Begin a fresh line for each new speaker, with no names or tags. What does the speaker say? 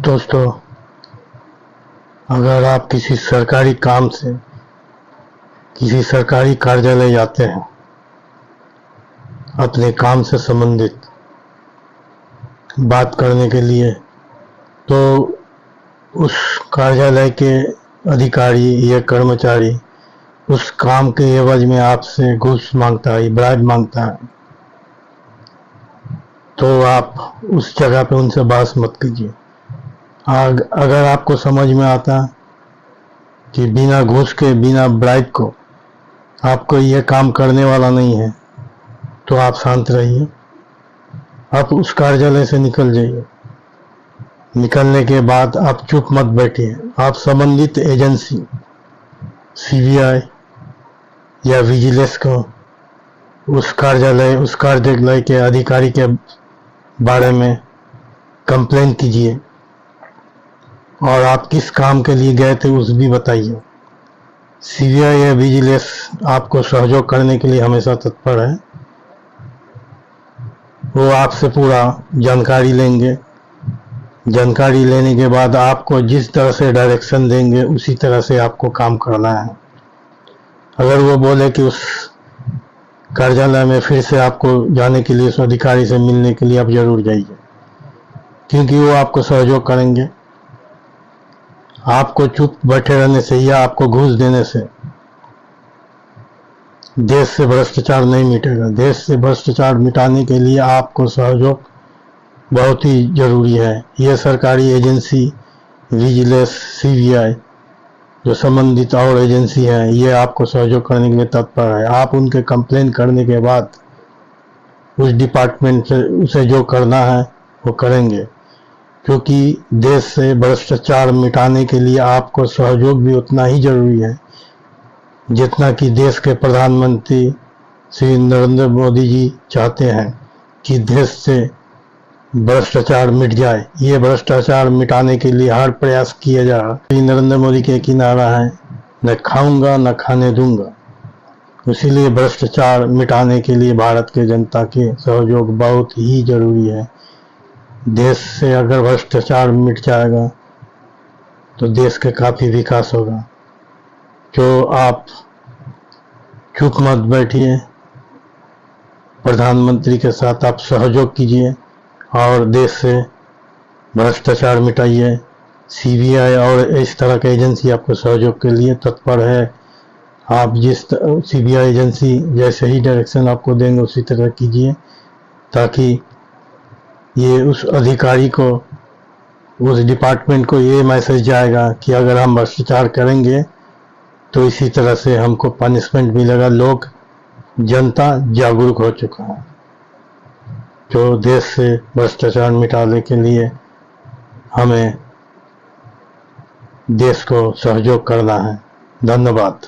दोस्तों, अगर आप किसी सरकारी काम से किसी सरकारी कार्यालय जाते हैं अपने काम से संबंधित बात करने के लिए, तो उस कार्यालय के अधिकारी या कर्मचारी उस काम के एवज में आपसे घूस मांगता है, ब्राइब मांगता है, तो आप उस जगह पे उनसे बहस मत कीजिए। अगर आपको समझ में आता कि बिना घूस के, बिना ब्राइब को आपको यह काम करने वाला नहीं है, तो आप शांत रहिए। आप उस कार्यालय से निकल जाइए। निकलने के बाद आप चुप मत बैठिए। आप संबंधित एजेंसी सीबीआई या विजिलेंस को उस कार्यालय के अधिकारी के बारे में कंप्लेन कीजिए और आप किस काम के लिए गए थे उस भी बताइए। सीबीआई या विजिलेंस आपको सहयोग करने के लिए हमेशा तत्पर है। वो आपसे पूरा जानकारी लेंगे। जानकारी लेने के बाद आपको जिस तरह से डायरेक्शन देंगे उसी तरह से आपको काम करना है। अगर वो बोले कि उस कार्यालय में फिर से आपको जाने के लिए, उस अधिकारी से मिलने के लिए, आप जरूर जाइए, क्योंकि वो आपको सहयोग करेंगे। आपको चुप बैठे रहने से या आपको घूस देने से देश से भ्रष्टाचार नहीं मिटेगा। देश से भ्रष्टाचार मिटाने के लिए आपको सहयोग बहुत ही जरूरी है। यह सरकारी एजेंसी विजिलेंस, सीबीआई जो संबंधित और एजेंसी है, ये आपको सहयोग करने के लिए तत्पर है। आप उनके कंप्लेन करने के बाद उस डिपार्टमेंट से उसे जो करना है वो करेंगे, क्योंकि देश से भ्रष्टाचार मिटाने के लिए आपको सहयोग भी उतना ही जरूरी है जितना कि देश के प्रधानमंत्री श्री नरेंद्र मोदी जी चाहते हैं कि देश से भ्रष्टाचार मिट जाए। ये भ्रष्टाचार मिटाने के लिए हर प्रयास किया जा रहा है। श्री नरेंद्र मोदी के एक ही नारा है, न खाऊंगा न खाने दूंगा। इसीलिए भ्रष्टाचार मिटाने के लिए भारत के जनता के सहयोग बहुत ही जरूरी है। देश से अगर भ्रष्टाचार मिट जाएगा तो देश के काफी विकास होगा। तो आप चुप मत बैठिए, प्रधानमंत्री के साथ आप सहयोग कीजिए और देश से भ्रष्टाचार मिटाइए। सीबीआई और इस तरह की एजेंसी आपको सहयोग के लिए तत्पर है। आप जिस सीबीआई एजेंसी जैसे ही डायरेक्शन आपको देंगे उसी तरह कीजिए, ताकि ये उस अधिकारी को, उस डिपार्टमेंट को ये मैसेज जाएगा कि अगर हम भ्रष्टाचार करेंगे तो इसी तरह से हमको पनिशमेंट मिलेगा। जनता जागरूक हो चुका है। तो देश से भ्रष्टाचार मिटाने के लिए हमें देश को सहयोग करना है। धन्यवाद।